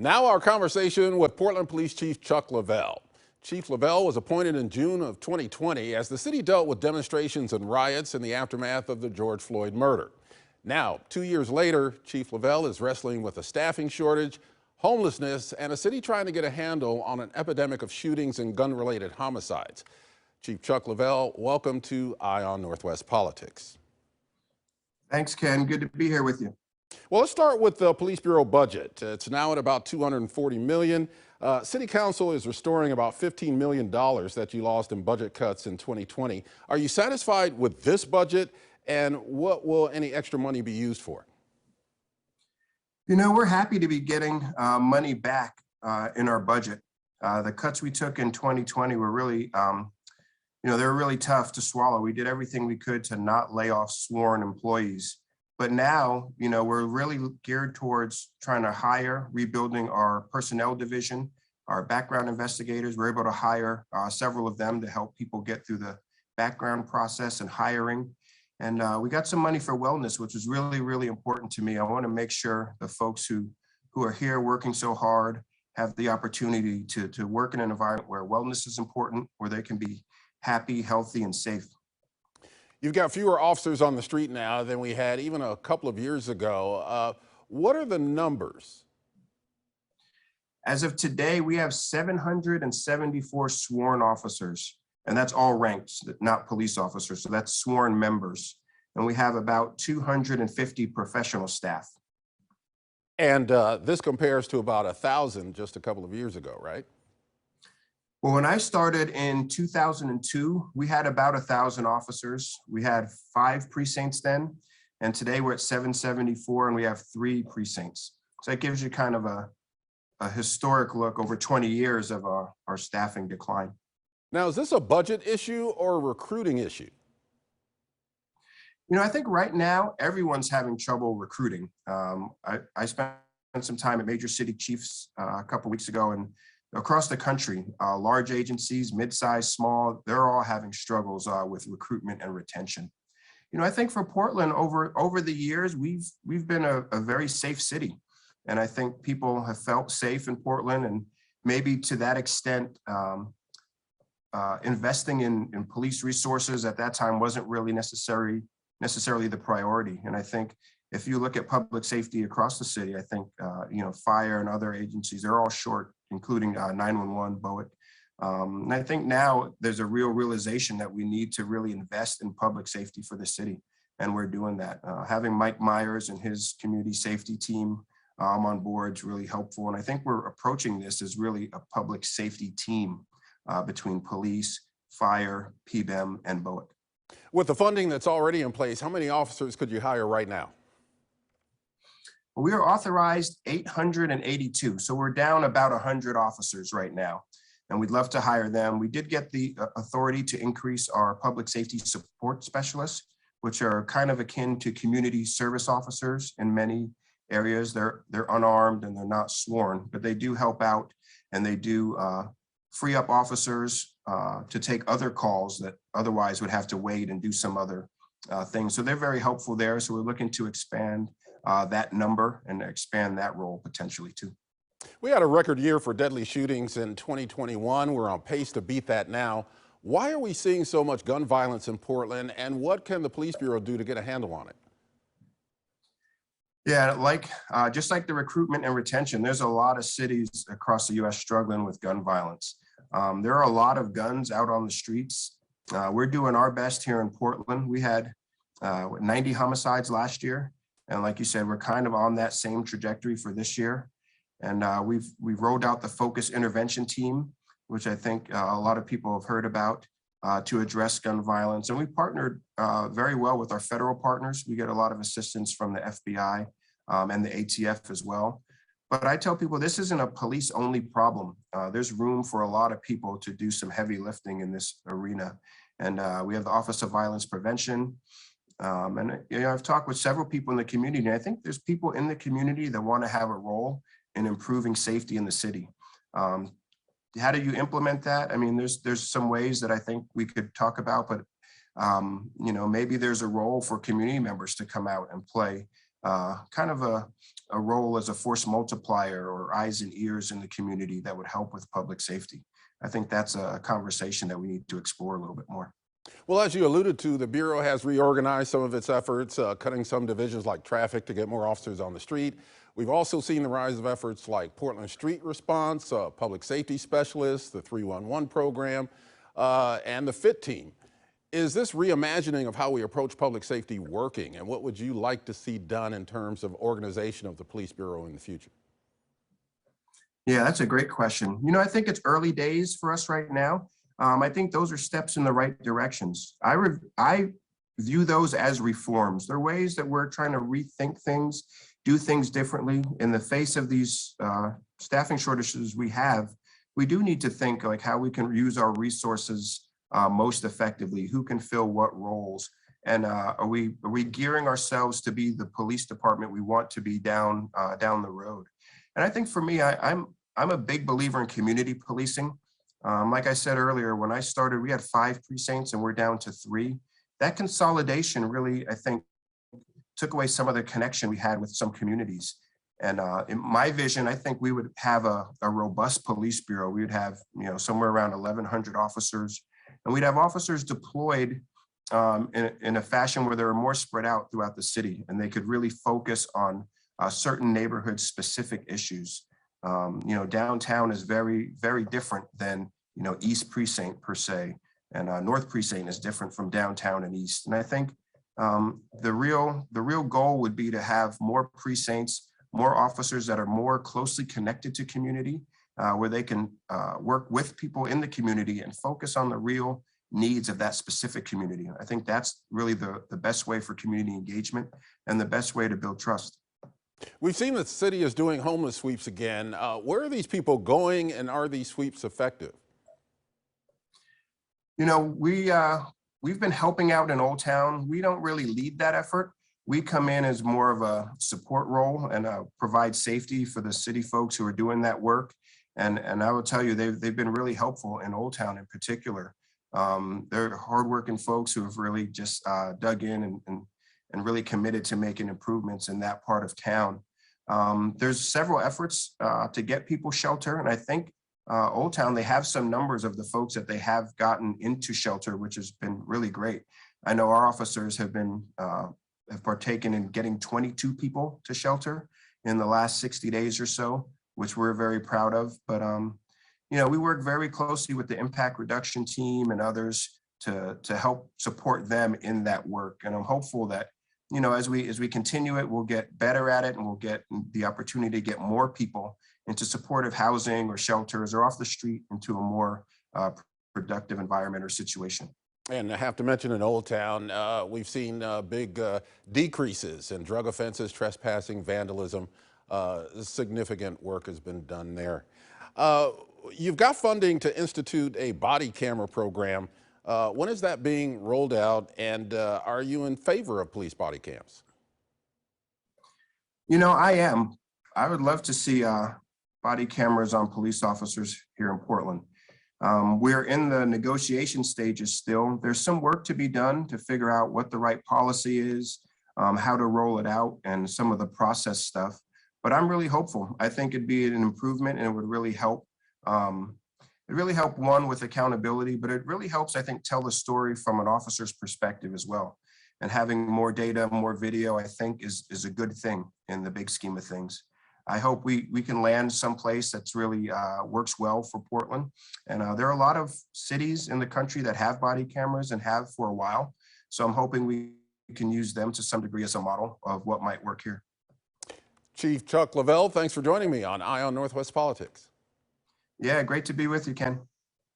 Now our conversation with Portland Police Chief Chuck Lovell. Chief Lovell was appointed in June of 2020 as the city dealt with demonstrations and riots in the aftermath of the George Floyd murder. Now, 2 years later, Chief Lovell is wrestling with a staffing shortage, homelessness, and a city trying to get a handle on an epidemic of shootings and gun-related homicides. Chief Chuck Lovell, welcome to Eye on Northwest Politics. Thanks, Ken. Good to be here with you. Well, let's start with the Police Bureau budget. It's now at about $240 million. City Council is restoring about $15 million that you lost in budget cuts in 2020. Are you satisfied with this budget, and what will any extra money be used for? You know, we're happy to be getting money back in our budget. The cuts we took in 2020 were really, they were really tough to swallow. We did everything we could to not lay off sworn employees. But now, we're really geared towards trying to hire, rebuilding our personnel division, our background investigators. We're able to hire several of them to help people get through the background process and hiring. And we got some money for wellness, which is really, really important to me. I want to make sure the folks who are here working so hard have the opportunity to work in an environment where wellness is important, where they can be happy, healthy, and safe. You've got fewer officers on the street now than we had even a couple of years ago. What are the numbers? As of today, we have 774 sworn officers, and that's all ranks, not police officers. So that's sworn members. And we have about 250 professional staff. And this compares to about 1,000 just a couple of years ago, right? Well, when I started in 2002, we had about 1,000 officers. We had 5 precincts then, and today we're at 774, and we have 3 precincts. So that gives you kind of a historic look over 20 years of our staffing decline. Now, is this a budget issue or a recruiting issue? I think right now everyone's having trouble recruiting. I spent some time at Major City Chiefs a couple weeks ago, and across the country, large agencies, mid-sized, small, they're all having struggles with recruitment and retention. I think for Portland, over the years, we've been a very safe city. And I think people have felt safe in Portland, and maybe to that extent, investing in police resources at that time wasn't really necessarily the priority. And I think if you look at public safety across the city, I think, fire and other agencies, they're all short, including 911, BOIC. And I think now there's a real realization that we need to really invest in public safety for the city. And we're doing that. Having Mike Myers and his community safety team on board is really helpful. And I think we're approaching this as really a public safety team between police, fire, PBEM, and BOIC. With the funding that's already in place, how many officers could you hire right now? We are authorized 882, so we're down about 100 officers right now, and we'd love to hire them. We did get the authority to increase our public safety support specialists, which are kind of akin to community service officers in many areas. They're unarmed and they're not sworn, but they do help out, and they do free up officers to take other calls that otherwise would have to wait and do some other things. So they're very helpful there. So we're looking to expand that number and expand that role potentially too. We had a record year for deadly shootings in 2021. We're on pace to beat that now. Why are we seeing so much gun violence in Portland, and what can the Police Bureau do to get a handle on it? Yeah, just like the recruitment and retention, there's a lot of cities across the U.S. struggling with gun violence. There are a lot of guns out on the streets. We're doing our best here in Portland. We had 90 homicides last year. And like you said, we're kind of on that same trajectory for this year. And we've rolled out the Focus Intervention Team, which I think a lot of people have heard about, to address gun violence. And we partnered very well with our federal partners. We get a lot of assistance from the FBI and the ATF as well. But I tell people this isn't a police-only problem. There's room for a lot of people to do some heavy lifting in this arena. And we have the Office of Violence Prevention. And I've talked with several people in the community, and I think there's people in the community that want to have a role in improving safety in the city. How do you implement that? I mean, there's some ways that I think we could talk about, but maybe there's a role for community members to come out and play kind of a role as a force multiplier or eyes and ears in the community that would help with public safety. I think that's a conversation that we need to explore a little bit more. Well, as you alluded to, the Bureau has reorganized some of its efforts, cutting some divisions like traffic to get more officers on the street. We've also seen the rise of efforts like Portland Street Response, public safety specialists, the 311 program, and the FIT team. Is this reimagining of how we approach public safety working, and what would you like to see done in terms of organization of the Police Bureau in the future? Yeah, that's a great question. I think it's early days for us right now. I think those are steps in the right directions. I view those as reforms. They're ways that we're trying to rethink things, do things differently. In the face of these staffing shortages we have, we do need to think like how we can use our resources most effectively, who can fill what roles, and are we gearing ourselves to be the police department we want to be down the road. And I think for me, I'm a big believer in community policing. Like I said earlier, when I started, we had 5 precincts and we're down to 3. That consolidation really, I think, took away some of the connection we had with some communities. And in my vision, I think we would have a robust police bureau. We would have, somewhere around 1,100 officers, and we'd have officers deployed in a fashion where they were more spread out throughout the city, and they could really focus on certain neighborhood specific issues. Downtown is very, very different than, East Precinct per se, and North Precinct is different from downtown and East. And I think the real goal would be to have more precincts, more officers that are more closely connected to community, where they can work with people in the community and focus on the real needs of that specific community. I think that's really the best way for community engagement and the best way to build trust. We've seen that the city is doing homeless sweeps again. Where are these people going, and are these sweeps effective? We've been helping out in Old Town. We don't really lead that effort. We come in as more of a support role and provide safety for the city folks who are doing that work. And I will tell you, they've been really helpful in Old Town in particular. They're hardworking folks who have really just dug in and really committed to making improvements in that part of town. There's several efforts to get people shelter, and I think Old Town, they have some numbers of the folks that they have gotten into shelter, which has been really great. I know our officers have partaken in getting 22 people to shelter in the last 60 days or so, which we're very proud of. But we work very closely with the impact reduction team and others to help support them in that work. And I'm hopeful that, as we continue it, we'll get better at it, and we'll get the opportunity to get more people into supportive housing or shelters or off the street into a more productive environment or situation. And I have to mention in Old Town, we've seen big decreases in drug offenses, trespassing, vandalism. Significant work has been done there. You've got funding to institute a body camera program. When is that being rolled out, and are you in favor of police body cams? I am. I would love to see body cameras on police officers here in Portland. We're in the negotiation stages still. There's some work to be done to figure out what the right policy is, how to roll it out, and some of the process stuff. But I'm really hopeful. I think it'd be an improvement, and it would really help. It really helped, one, with accountability, but it really helps, I think, tell the story from an officer's perspective as well. And having more data, more video, I think is a good thing in the big scheme of things. I hope we can land someplace that's really works well for Portland. And there are a lot of cities in the country that have body cameras and have for a while. So I'm hoping we can use them to some degree as a model of what might work here. Chief Chuck Lovell, thanks for joining me on Eye on Northwest Politics. Yeah, great to be with you, Ken.